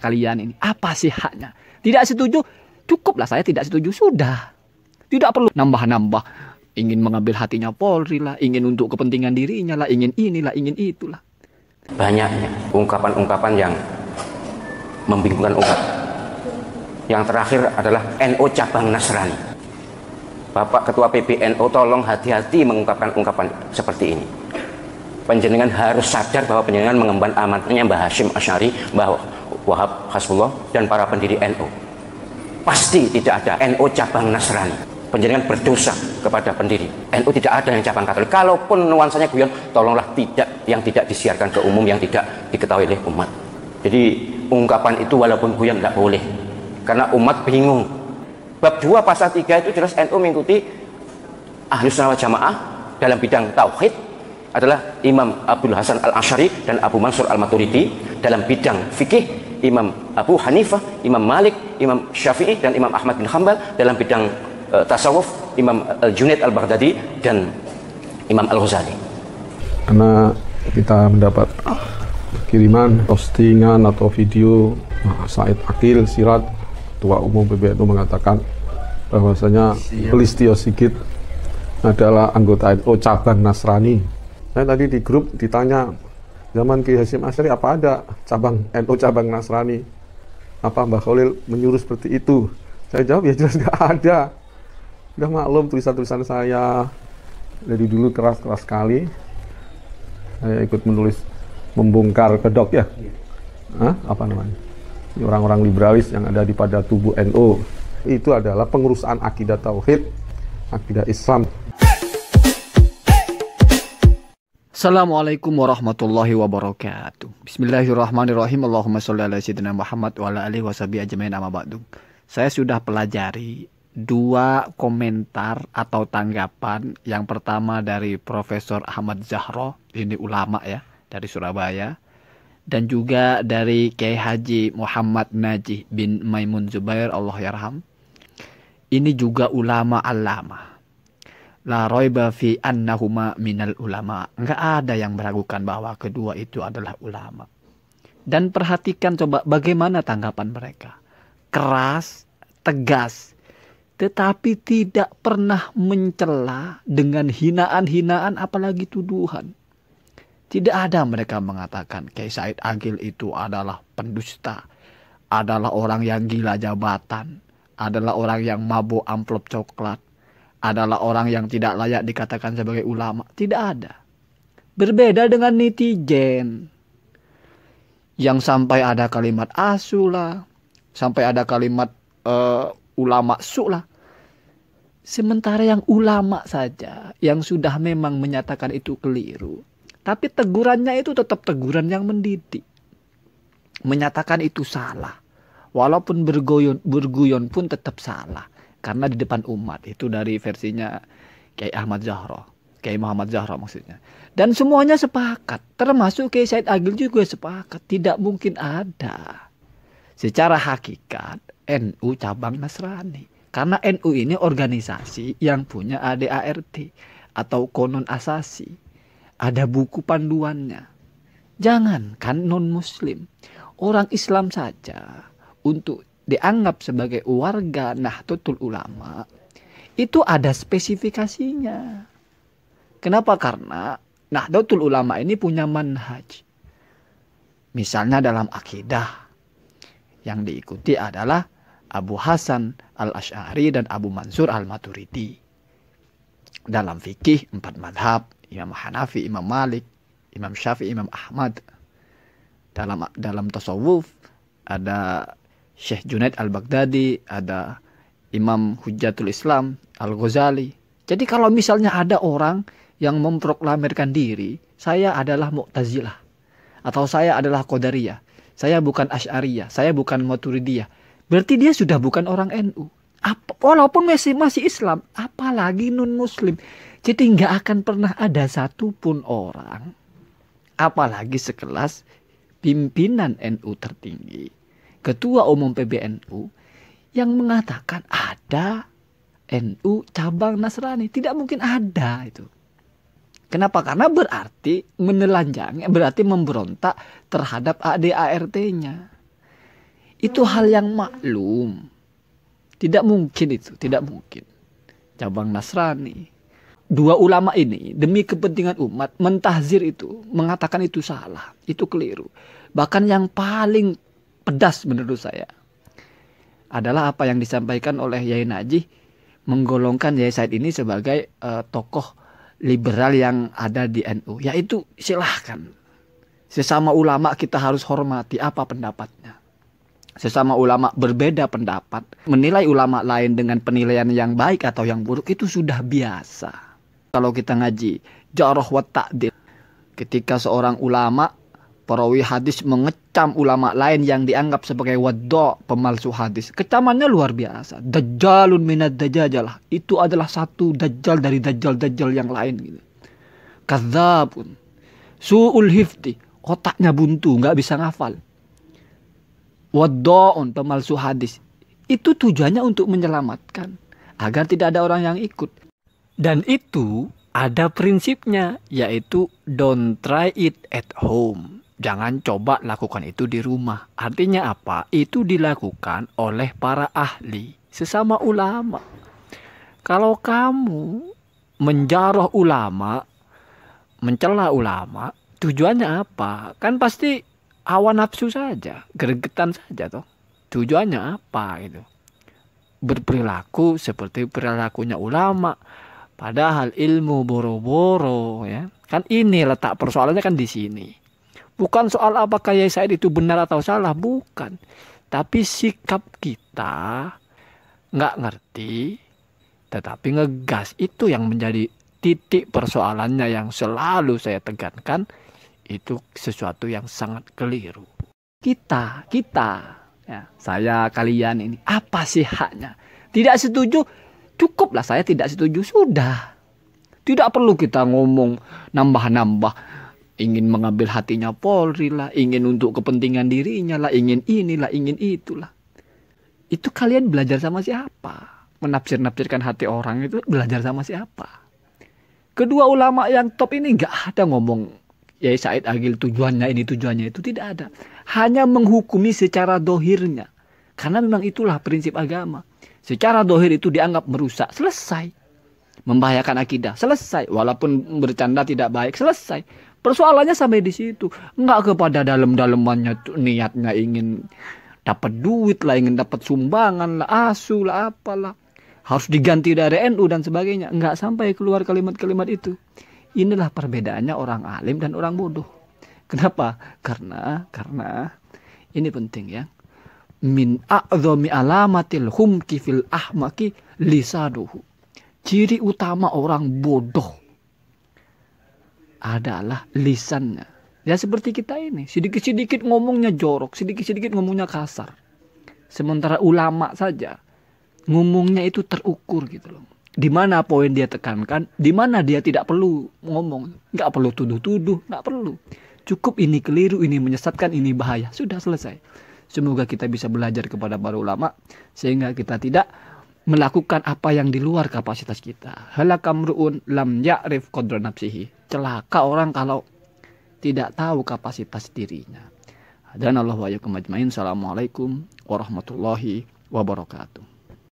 kalian ini? Apa sih haknya? Tidak setuju? Cukuplah saya tidak setuju, sudah. Tidak perlu nambah-nambah. Ingin mengambil hatinya Polri lah, ingin untuk kepentingan dirinya lah, ingin inilah, ingin itulah. Banyaknya ungkapan-ungkapan yang membingungkan umat. Yang terakhir adalah NU cabang Nasrani. Bapak Ketua PBNU, tolong hati-hati mengungkapkan ungkapan seperti ini. Panjenengan harus sadar bahwa panjenengan mengemban amanatnya Mbah Hasyim Asy'ari, Mbah Wahab Hasbullah, dan para pendiri NU. Pasti tidak ada NU cabang Nasrani. Panjenengan berdosa kepada pendiri NU, tidak ada yang cabang Katolik. Kalaupun nuansanya guyon, tolonglah yang tidak disiarkan ke umum, yang tidak diketahui oleh umat. Jadi ungkapan itu walaupun guyon tidak boleh, karena umat bingung. Bab 2 pasal 3 itu jelas NU mengikuti Ahlus Sunnah wal Jamaah dalam bidang tauhid adalah Imam Abdul Hasan Al-Asy'ari dan Abu Mansur Al-Maturidi. Dalam bidang fikih Imam Abu Hanifah, Imam Malik, Imam Syafi'i, dan Imam Ahmad bin Hanbal. Dalam bidang tasawuf Imam Al-Junaid Al-Baghdadi dan Imam Al-Ghazali. Karena kita mendapat kiriman, postingan atau video Said Akil Sirat, Ketua Umum PBNU, mengatakan bahwasanya Listio Sigit adalah anggota NU cabang Nasrani. Saya tadi di grup ditanya, zaman Ki Hasyim Asy'ari apa ada cabang NU cabang Nasrani? Apa Mbah Khalil menyuruh seperti itu? Saya jawab, ya jelas nggak ada. Udah maklum tulisan-tulisan saya dari dulu keras-keras sekali. Saya ikut menulis, membongkar kedok ya. Apa namanya? Orang-orang liberalis yang ada di pada tubuh NU. Itu adalah pengurusan akidah tauhid, akidah Islam. Assalamualaikum warahmatullahi wabarakatuh. Bismillahirrahmanirrahim. Allahumma sholli ala sayyidina Muhammad wa ala alihi washabihi ajmain, amma ba'du. Saya sudah pelajari 2 komentar atau tanggapan. Yang pertama dari Profesor Ahmad Zahro, ini ulama ya, dari Surabaya. Dan juga dari Kiai Haji Muhammad Najih bin Maimun Zubair, Allah yarham. Ini juga ulama alama. La raiba fi annahuma minal ulama. Enggak ada yang meragukan bahwa kedua itu adalah ulama. Dan perhatikan coba bagaimana tanggapan mereka. Keras, tegas, tetapi tidak pernah mencela dengan hinaan-hinaan apalagi tuduhan. Tidak ada mereka mengatakan Kiai Said Akil itu adalah pendusta, adalah orang yang gila jabatan, adalah orang yang mabuk amplop coklat, adalah orang yang tidak layak dikatakan sebagai ulama. Tidak ada. Berbeda dengan netizen yang sampai ada kalimat asulah, sampai ada kalimat ulama su'lah. Sementara yang ulama saja yang sudah memang menyatakan itu keliru, tapi tegurannya itu tetap teguran yang mendidik. Menyatakan itu salah, walaupun berguyon pun tetap salah. Karena di depan umat, itu dari versinya Kiai Ahmad Zahro, Kiai Muhammad Zahro maksudnya. Dan semuanya sepakat, termasuk Kiai Said Akil juga sepakat. Tidak mungkin ada secara hakikat NU cabang Nasrani. Karena NU ini organisasi yang punya ADART atau konon asasi. Ada buku panduannya. Jangankan non-muslim, orang Islam saja untuk dianggap sebagai warga Nahdlatul Ulama itu ada spesifikasinya. Kenapa? Karena Nahdlatul Ulama ini punya manhaj. Misalnya dalam akidah yang diikuti adalah Abu Hasan Al-Asy'ari dan Abu Mansur Al-Maturidi. Dalam fikih 4 madhab, Imam Hanafi, Imam Malik, Imam Syafi'i, Imam Ahmad. Dalam tasawuf ada Syekh Junaid Al-Baghdadi, ada Imam Hujjatul Islam Al-Ghazali. Jadi kalau misalnya ada orang yang memproklamirkan diri, saya adalah Mu'tazilah, atau saya adalah Qadariyah, saya bukan Asy'ariyah, saya bukan Maturidiyah, berarti dia sudah bukan orang NU. Walaupun masih Islam, apalagi non-muslim. Jadi nggak akan pernah ada satupun orang, apalagi sekelas pimpinan NU tertinggi, Ketua Umum PBNU, yang mengatakan ada NU cabang Nasrani. Tidak mungkin ada itu. Kenapa? Karena berarti menelanjangi, berarti memberontak terhadap ADART-nya. Itu hal yang maklum. Tidak mungkin itu, tidak mungkin. Cabang Nasrani, dua ulama ini demi kepentingan umat mentahzir itu, mengatakan itu salah, itu keliru. Bahkan yang paling pedas menurut saya adalah apa yang disampaikan oleh Yai Najih, menggolongkan Yai Said ini sebagai tokoh liberal yang ada di NU. Yaitu silahkan. Sesama ulama kita harus hormati apa pendapatnya. Sesama ulama berbeda pendapat, menilai ulama lain dengan penilaian yang baik atau yang buruk itu sudah biasa. Kalau kita ngaji jarh wa ta'dil, ketika seorang ulama perawi hadis mengecam ulama lain yang dianggap sebagai wadda, pemalsu hadis, kecamannya luar biasa. Dajjalun minad dajajalah, itu adalah satu dajjal dari dajjal-dajjal yang lain gitu. Kadzabun, su'ul hifdi, otaknya buntu, nggak bisa ngafal. Wadda'un, pemalsu hadis. Itu tujuannya untuk menyelamatkan, agar tidak ada orang yang ikut. Dan itu ada prinsipnya, yaitu don't try it at home. Jangan coba lakukan itu di rumah. Artinya apa? Itu dilakukan oleh para ahli, sesama ulama. Kalau kamu menjarah ulama, mencela ulama, tujuannya apa? Kan pasti hawa nafsu saja, gregetan saja toh. Tujuannya apa gitu? Berperilaku seperti perilakunya ulama, padahal ilmu boro-boro ya. Kan ini letak persoalannya kan di sini. Bukan soal apakah Yai Said itu benar atau salah, bukan. Tapi sikap kita nggak ngerti, tetapi ngegas, itu yang menjadi titik persoalannya yang selalu saya tekankan. Itu sesuatu yang sangat keliru. Kita, ya, saya, kalian ini, apa sih haknya? Tidak setuju, cukuplah saya tidak setuju, sudah. Tidak perlu kita ngomong nambah-nambah, ingin mengambil hatinya Polri lah, ingin untuk kepentingan dirinya lah, ingin inilah, ingin itulah. Itu kalian belajar sama siapa? Menafsir-nafsirkan hati orang itu belajar sama siapa? Kedua ulama yang top ini nggak ada ngomong Yai Said Agil tujuannya ini, tujuannya itu, tidak ada. Hanya menghukumi secara dohirnya. Karena memang itulah prinsip agama. Secara dohir itu dianggap merusak, selesai. Membahayakan akidah, selesai. Walaupun bercanda tidak baik, selesai. Persoalannya sampai di situ. Enggak kepada dalam-dalamannya niatnya ingin dapat duit lah, ingin dapat sumbangan lah, asu lah, apalah. Harus diganti dari NU dan sebagainya. Enggak sampai keluar kalimat-kalimat itu. Inilah perbedaannya orang alim dan orang bodoh. Kenapa? Karena ini penting ya. Min a'dhami alamatil humki fil ahmaki lisaduhu. Ciri utama orang bodoh adalah lisannya. Ya seperti kita ini, sedikit-sedikit ngomongnya jorok, sedikit-sedikit ngomongnya kasar. Sementara ulama saja ngomongnya itu terukur gitu loh. Di mana poin dia tekankan, di mana dia tidak perlu ngomong, nggak perlu tuduh-tuduh, nggak perlu. Cukup ini keliru, ini menyesatkan, ini bahaya, sudah selesai. Semoga kita bisa belajar kepada para ulama sehingga kita tidak melakukan apa yang di luar kapasitas kita. Halakamruun lam ya'rif qadra nafsihi. Celaka orang kalau tidak tahu kapasitas dirinya. Dan Allah wa yakum ajmain. Assalamualaikum warahmatullahi wabarakatuh.